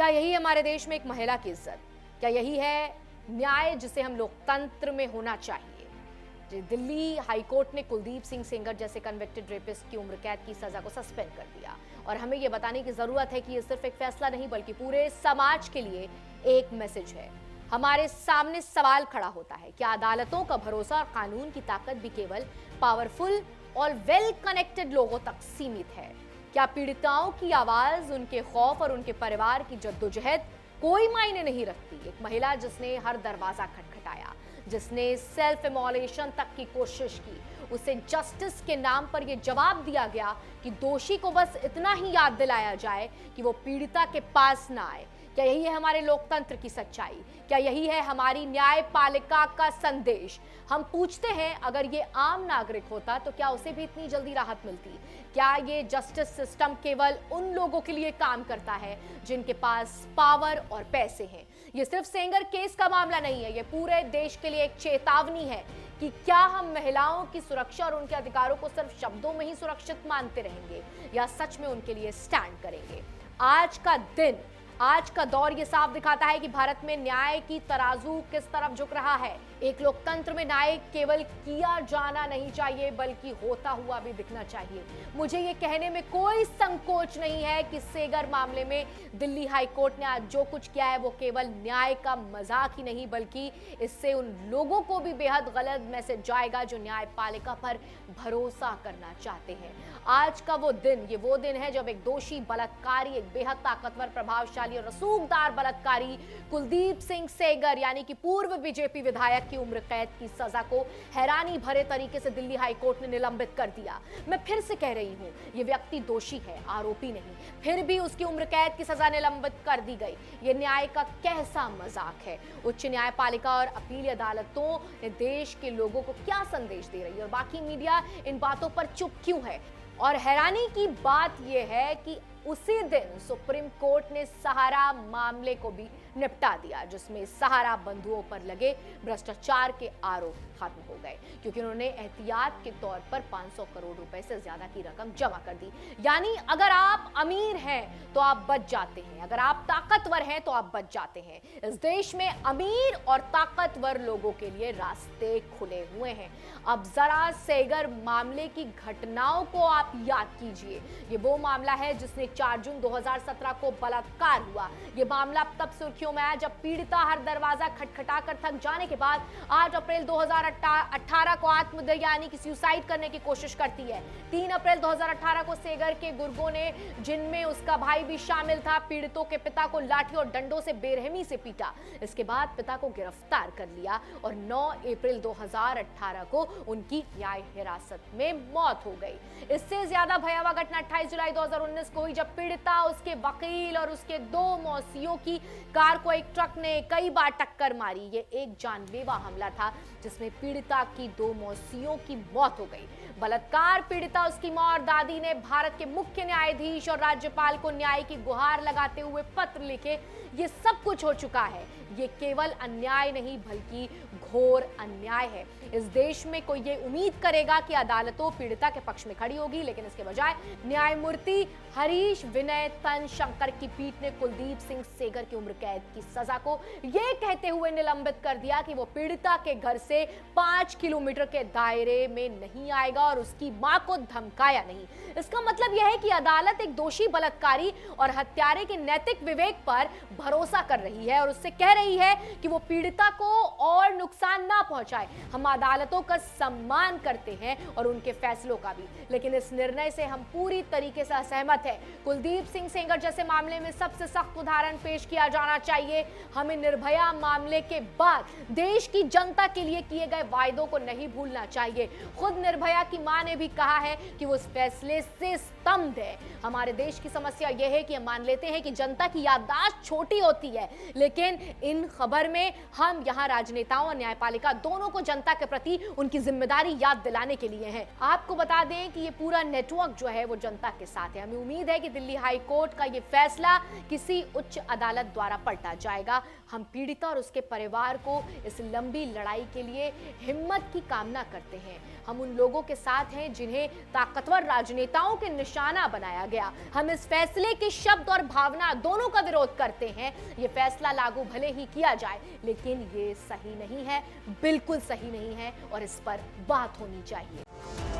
क्या यही हमारे देश में एक महिला की इज्जत? क्या यही है न्याय जिसे हम लोकतंत्र में होना चाहिए? दिल्ली हाईकोर्ट ने कुलदीप सिंह सेंगर जैसे कन्विक्टेड रेपिस्ट की उम्र कैद की सजा को सस्पेंड कर दिया और हमें यह बताने की जरूरत है कि यह सिर्फ एक फैसला नहीं बल्कि पूरे समाज के लिए एक मैसेज है। हमारे सामने सवाल खड़ा होता है, क्या अदालतों का भरोसा और कानून की ताकत भी केवल पावरफुल और वेल कनेक्टेड लोगों तक सीमित है? क्या पीड़िताओं की आवाज, उनके खौफ और उनके परिवार की जद्दोजहद कोई मायने नहीं रखती? एक महिला जिसने हर दरवाजा खटखटाया, जिसने सेल्फ इमोलेशन तक की कोशिश की, उसे जस्टिस के नाम पर यह जवाब दिया गया कि दोषी को बस इतना ही याद दिलाया जाए कि वो पीड़िता के पास ना आए। क्या यही है हमारे लोकतंत्र की सच्चाई? क्या यही है हमारी न्यायपालिका का संदेश? हम पूछते हैं, अगर ये आम नागरिक होता तो क्या उसे भी इतनी जल्दी राहत मिलती? क्या ये जस्टिस सिस्टम केवल उन लोगों के लिए काम करता है जिनके पास पावर और पैसे हैं? ये सिर्फ सेंगर केस का मामला नहीं है, ये पूरे देश के लिए एक चेतावनी है कि क्या हम महिलाओं की सुरक्षा और उनके अधिकारों को सिर्फ शब्दों में ही सुरक्षित मानते रहेंगे या सच में उनके लिए स्टैंड करेंगे? आज का दौर ये साफ दिखाता है कि भारत में न्याय की तराजू किस तरफ झुक रहा है। एक लोकतंत्र में न्याय केवल किया जाना नहीं चाहिए बल्कि होता हुआ भी दिखना चाहिए। मुझे ये कहने में कोई संकोच नहीं है कि सेंगर मामले में दिल्ली हाईकोर्ट ने आज जो कुछ किया है वो केवल न्याय का मजाक ही नहीं बल्कि इससे उन लोगों को भी बेहद गलत मैसेज जाएगा जो न्यायपालिका पर भरोसा करना चाहते हैं। आज का वो दिन है जब एक दोषी बलात्कारी, एक बेहद ताकतवर, प्रभावशाली और रसूखदार बलात्कारी कुलदीप सिंह सेंगर यानी कि पूर्व बीजेपी विधायक की उम्र कैद की सजा को हैरानी भरे तरीके से दिल्ली हाईकोर्ट ने निलंबित कर दिया। मैं फिर से कह रही हूं, ये व्यक्ति दोषी है, आरोपी नहीं, फिर भी उसकी उम्र कैद की सजा निलंबित कर दी गई। ये न्याय का कैसा मजाक है? उच्च न्यायपालिका और अपील अदालतों ने देश के लोगों को क्या संदेश दे रही है और बाकी मीडिया इन बातों पर चुप क्यों है? और हैरानी की बात यह है कि उसी दिन सुप्रीम कोर्ट ने सहारा मामले को भी निपटा दिया जिसमें सहारा बंधुओं पर लगे भ्रष्टाचार के आरोप खत्म हो गए क्योंकि उन्होंने एहतियात के तौर पर 500 करोड़ रुपए से ज्यादा की रकम जमा कर दी। यानी अगर आप अमीर हैं तो आप बच जाते हैं, अगर आप ताकतवर हैं तो आप बच जाते हैं। इस देश में अमीर और ताकतवर लोगों के लिए रास्ते खुले हुए हैं। अब जरा सेंगर मामले की घटनाओं को आप याद कीजिए। ये वो मामला है जिसने 4 जून 2017 को बलात्कार हुआ। ये मामला तब सुर्खियों में आया जब पीड़िता हर दरवाजा खटखटाकर थक जाने के बाद 8 अप्रैल 2018 को आत्महत्या यानी कि सुसाइड करने की कोशिश करती है। 3 अप्रैल 2018 को सेंगर के गुर्गों ने, जिनमें उसका भाई भी शामिल था, पीड़ितों के पिता को लाठी और डंडों से बेरहमी से पीटा। इसके बाद पिता को गिरफ्तार कर लिया और 9 अप्रैल 2018 को उनकी न्याय हिरासत में मौत हो गई। इससे ज्यादा भयावह घटना 28 जुलाई 2019 को हुई जब पीड़िता, उसके वकील और उसके 2 मौसियों की कार को एक ट्रक ने कई बार टक्कर मारी। ये एक जानलेवा हमला था जिसमें पीड़िता की 2 मौसियों की मौत हो गई। बलात्कार पीड़िता, उसकी मां और दादी ने भारत के मुख्य न्यायाधीश और राज्यपाल को न्याय की गुहार लगाते हुए पत्र लिखे। ये सब कुछ हो चुका है। ये केवल अन्याय नहीं बल्कि घोर अन्याय है। इस देश में कोई ये उम्मीद करेगा कि अदालतों पीड़िता के पक्ष में खड़ी होगी, लेकिन इसके बजाय न्यायमूर्ति हरीश विनय तनशंकर की पीठ ने कुलदीप सिंह सेंगर की उम्र कैद की सजा को यह कहते हुए निलंबित कर दिया कि वो पीड़िता के घर से 5 किलोमीटर के दायरे में नहीं आएगा और उसकी मां को धमकाया नहीं। इसका मतलब यह है कि अदालत एक दोषी बलात्कारी और हत्यारे के नैतिक विवेक पर भरोसा कर रही है और उससे कह रही है कि वो पीड़िता को और नुकसान ना पहुंचाए। हम अदालतों का सम्मान करते हैं और उनके फैसलों का भी, लेकिन इस निर्णय से हम पूरी तरीके से असहमत हैं। कुलदीप सिंह सेंगर जैसे मामले में सबसे सख्त उदाहरण पेश किया जाना चाहिए। हमें निर्भया मामले के बाद देश की जनता के लिए किए गए वायदों को नहीं भूलना चाहिए। खुद निर्भया की मां ने भी कहा है कि वो इस फैसले से स्तंभ है। हमारे देश की समस्या यह है कि हम मान लेते हैं कि जनता की याददाश्त छोटी होती है, लेकिन इन खबर में हम यहां राजनेताओं और न्यायपालिका दोनों को जनता के प्रति उनकी जिम्मेदारी याद दिलाने के लिए है। आपको बता दें कि ये पूरा नेटवर्क जो है वो जनता के साथ है। हमें उम्मीद है कि दिल्ली हाई कोर्ट का ये फैसला किसी उच्च अदालत द्वारा पलटा जाएगा। हम पीड़िता और उसके परिवार को इस लंबी लड़ाई के लिए हिम्मत की कामना करते हैं। हम उन लोगों के साथ हैं जिन्हें ताकतवर राजनेताओं के निशाना बनाया गया। हम इस फैसले के शब्द और भावना दोनों का विरोध करते हैं। ये फैसला लागू भले ही किया जाए, लेकिन ये सही नहीं है, बिल्कुल सही नहीं है और इस पर बात होनी चाहिए।